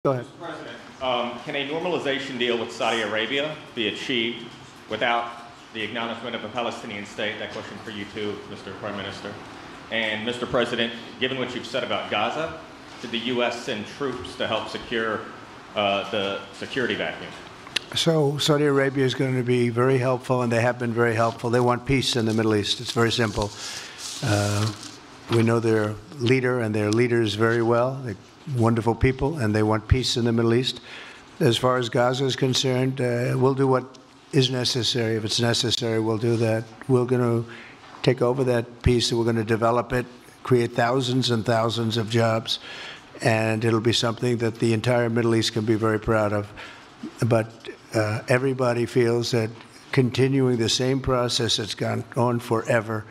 Go ahead. Mr. President, can a normalization deal with Saudi Arabia be achieved without the acknowledgement of a Palestinian state? That question for you too, Mr. Prime Minister. And Mr. President, given what you've said about Gaza, did the U.S. send troops to help secure the security vacuum? So Saudi Arabia is going to be very helpful, and they have been very helpful. They want peace in the Middle East. It's very simple. We know their leader and their leaders very well. They're wonderful people, and they want peace in the Middle East. As far as Gaza is concerned, we'll do what is necessary. If it's necessary, we'll do that. We're going to take over that piece, and we're going to develop it, create thousands and thousands of jobs, and it'll be something that the entire Middle East can be very proud of. But everybody feels that continuing the same process that's gone on forever,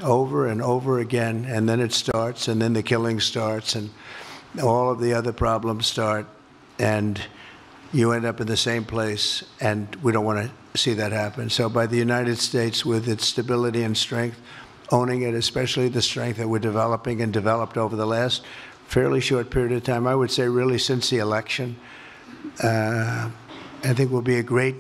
over and over again, and then it starts, and then the killing starts, and all of the other problems start, and you end up in the same place, and we don't want to see that happen. So by the United States, with its stability and strength, owning it, especially the strength that we're developing and developed over the last fairly short period of time, I would say really since the election, I think we'll be a great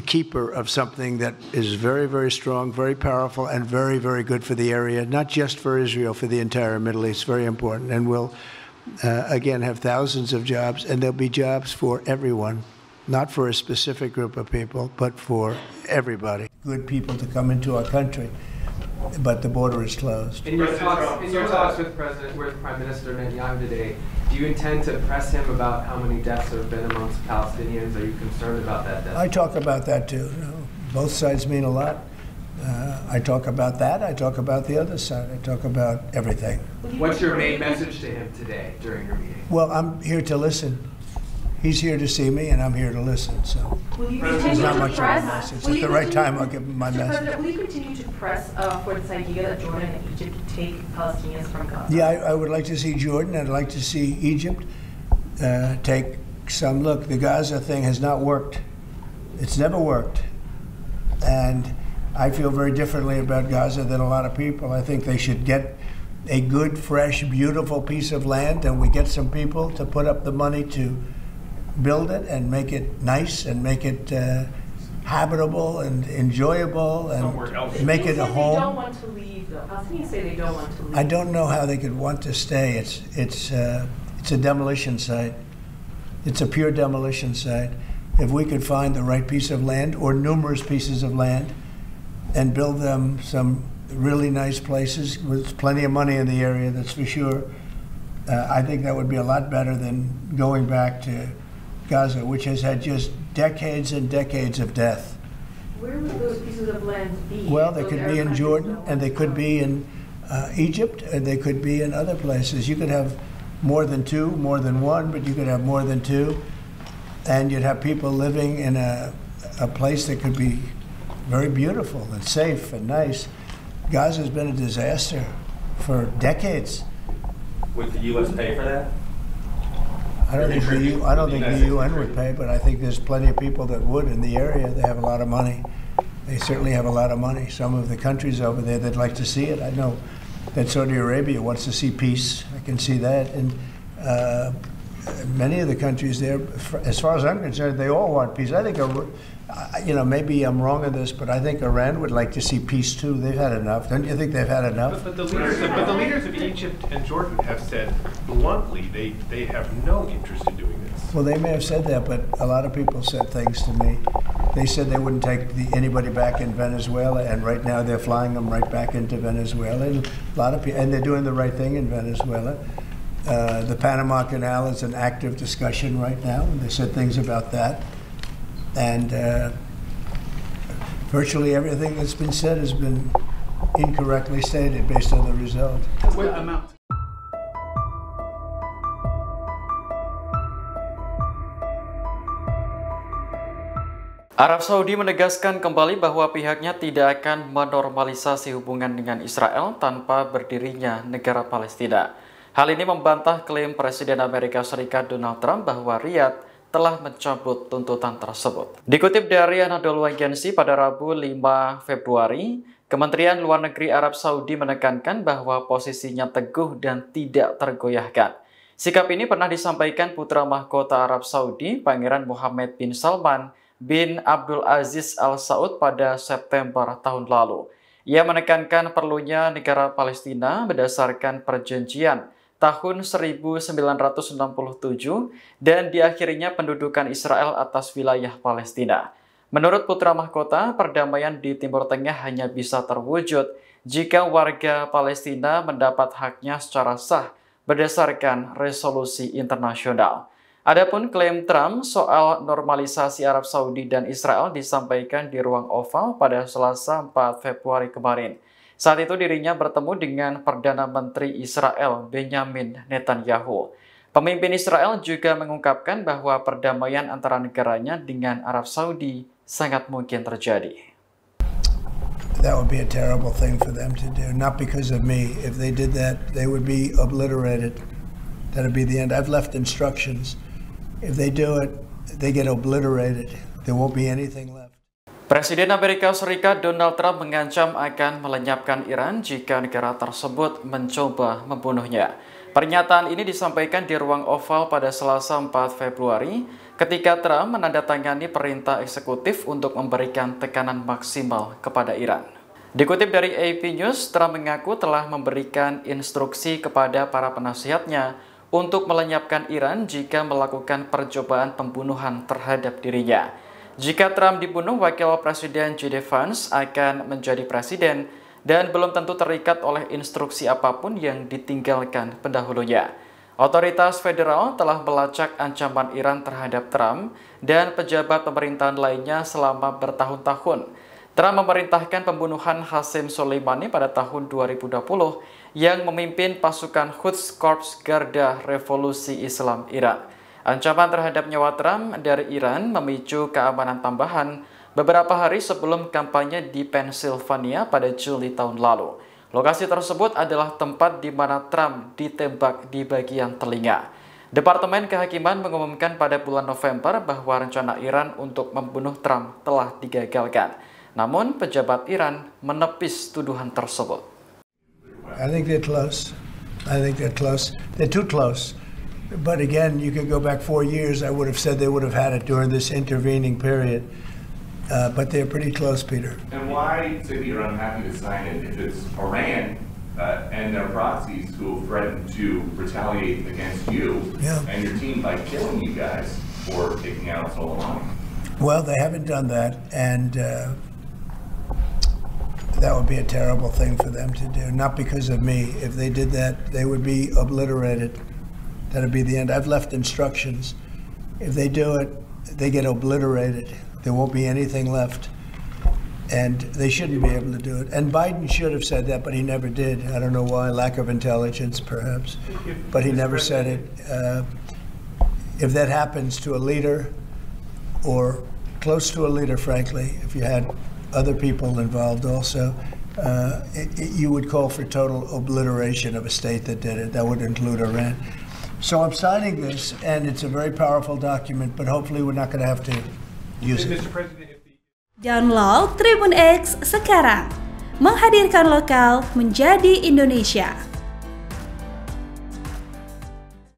keeper of something that is very, very strong, very powerful, and very, very good for the area, not just for Israel, for the entire Middle East, very important. And we'll, again, have thousands of jobs, and there'll be jobs for everyone, not for a specific group of people, but for everybody. Good people to come into our country, but the border is closed. In your talks with Prime Minister Mellinia today, do you intend to press him about how many deaths there have been amongst Palestinians? Are you concerned about that death? I talk about that too. You know, both sides mean a lot. I talk about that. I talk about the other side. I talk about everything. What's your main message to him today during your meeting? Well, I'm here to listen. He's here to see me, and I'm here to listen. So there's not much of a message. At the right time, I'll give him my message. President, will you continue to press for the idea that Jordan and Egypt take Palestinians from Gaza? Yeah, I would like to see Jordan. I'd like to see Egypt take some. Look, the Gaza thing has not worked. It's never worked. And I feel very differently about Gaza than a lot of people. I think they should get a good, fresh, beautiful piece of land, and we get some people to put up the money to build it and make it nice and make it habitable and enjoyable and make it a home. They don't want to leave, though. Palestinians say they don't want to leave. I don't know how they could want to stay. It's a demolition site. It's a pure demolition site. If we could find the right piece of land or numerous pieces of land and build them some really nice places with plenty of money in the area, that's for sure, I think that would be a lot better than going back to Gaza, which has had just decades and decades of death. Where would those pieces of land be? Well, they could be in Jordan, and they could be in Egypt, and they could be in other places. You could have more than two, more than one, but you could have more than two, and you'd have people living in a place that could be very beautiful and safe and nice. Gaza has been a disaster for decades. Would the U.S. pay for that? I don't think the UN would pay, but I think there's plenty of people that would in the area. They have a lot of money. They certainly have a lot of money. Some of the countries over there, they'd like to see it. I know that Saudi Arabia wants to see peace. I can see that. And many of the countries there, as far as I'm concerned, they all want peace. I think, maybe I'm wrong on this, but I think Iran would like to see peace too. They've had enough. Don't you think they've had enough? But the leaders of Egypt and Jordan have said bluntly they have no interest in doing this. Well, they may have said that, but a lot of people said things to me. They said they wouldn't take anybody back in Venezuela, and right now they're flying them right back into Venezuela. And a lot of people, and they're doing the right thing in Venezuela. The Panama Canal is an active discussion right now, and they said things about that. And virtually everything that's been said has been incorrectly stated based on the result. What amount? Arab Saudi menegaskan kembali bahwa pihaknya tidak akan menormalisasi hubungan dengan Israel tanpa berdirinya negara Palestina. Hal ini membantah klaim Presiden Amerika Serikat Donald Trump bahwa Riyadh telah mencabut tuntutan tersebut. Dikutip dari Anadolu Agency pada Rabu 5 Februari, Kementerian Luar Negeri Arab Saudi menekankan bahwa posisinya teguh dan tidak tergoyahkan Sikap ini pernah disampaikan putra mahkota Arab Saudi, Pangeran Mohammed bin Salman bin Abdul Aziz Al Saud pada September tahun lalu. Ia menekankan perlunya negara Palestina berdasarkan perjanjian tahun 1967 dan diakhirinya pendudukan Israel atas wilayah Palestina. Menurut putra mahkota, perdamaian di Timur Tengah hanya bisa terwujud jika warga Palestina mendapat haknya secara sah berdasarkan resolusi internasional. Adapun klaim Trump soal normalisasi Arab Saudi dan Israel disampaikan di ruang oval pada Selasa 4 Februari kemarin. Saat itu dirinya bertemu dengan Perdana Menteri Israel Benjamin Netanyahu. Pemimpin Israel juga mengungkapkan bahwa perdamaian antara negaranya dengan Arab Saudi sangat mungkin terjadi. That would be a terrible thing for them to do, not because of me. If they did that, they would be obliterated. That would be the end. I've left instructions. If they do it, they get obliterated. There won't be anything left. Presiden Amerika Serikat Donald Trump mengancam akan melenyapkan Iran jika negara tersebut mencoba membunuhnya. Pernyataan ini disampaikan di ruang oval pada Selasa 4 Februari ketika Trump menandatangani perintah eksekutif untuk memberikan tekanan maksimal kepada Iran. Dikutip dari AP News, Trump mengaku telah memberikan instruksi kepada para penasihatnya untuk melenyapkan Iran jika melakukan percobaan pembunuhan terhadap dirinya. Jika Trump dibunuh, Wakil Presiden J.D. Vance akan menjadi presiden dan belum tentu terikat oleh instruksi apapun yang ditinggalkan pendahulunya. Otoritas federal telah melacak ancaman Iran terhadap Trump dan pejabat pemerintahan lainnya selama bertahun-tahun. Trump memerintahkan pembunuhan Qasem Soleimani pada tahun 2020 yang memimpin pasukan Quds Corps Garda Revolusi Islam Iran. Ancaman terhadap nyawa Trump dari Iran memicu keamanan tambahan beberapa hari sebelum kampanye di Pennsylvania pada Juli tahun lalu. Lokasi tersebut adalah tempat di mana Trump ditembak di bagian telinga. Departemen Kehakiman mengumumkan pada bulan November bahwa rencana Iran untuk membunuh Trump telah digagalkan. Namun, pejabat Iran menepis tuduhan tersebut. I think they're close. They're too close. But again, you could go back 4 years. I would have said they would have had it during this intervening period. But they're pretty close, Peter. And why say that you're unhappy to sign it if it's Iran and their proxies who have threatened to retaliate against you and your team by killing you guys for taking out Soleimani? Well, they haven't done that, and that would be a terrible thing for them to do, not because of me. If they did that, they would be obliterated. That would be the end. I've left instructions. If they do it, they get obliterated. There won't be anything left, and they shouldn't be able to do it. And Biden should have said that, but he never did. I don't know why, lack of intelligence perhaps, but he never said it. If that happens to a leader, or close to a leader, frankly, if you had other people involved also, you would call for total obliteration of a state that did it. That would include Iran. So I'm signing this, and it's a very powerful document, but hopefully we're not going to have to use it. Download Tribunnews sekarang, menghadirkan lokal menjadi Indonesia.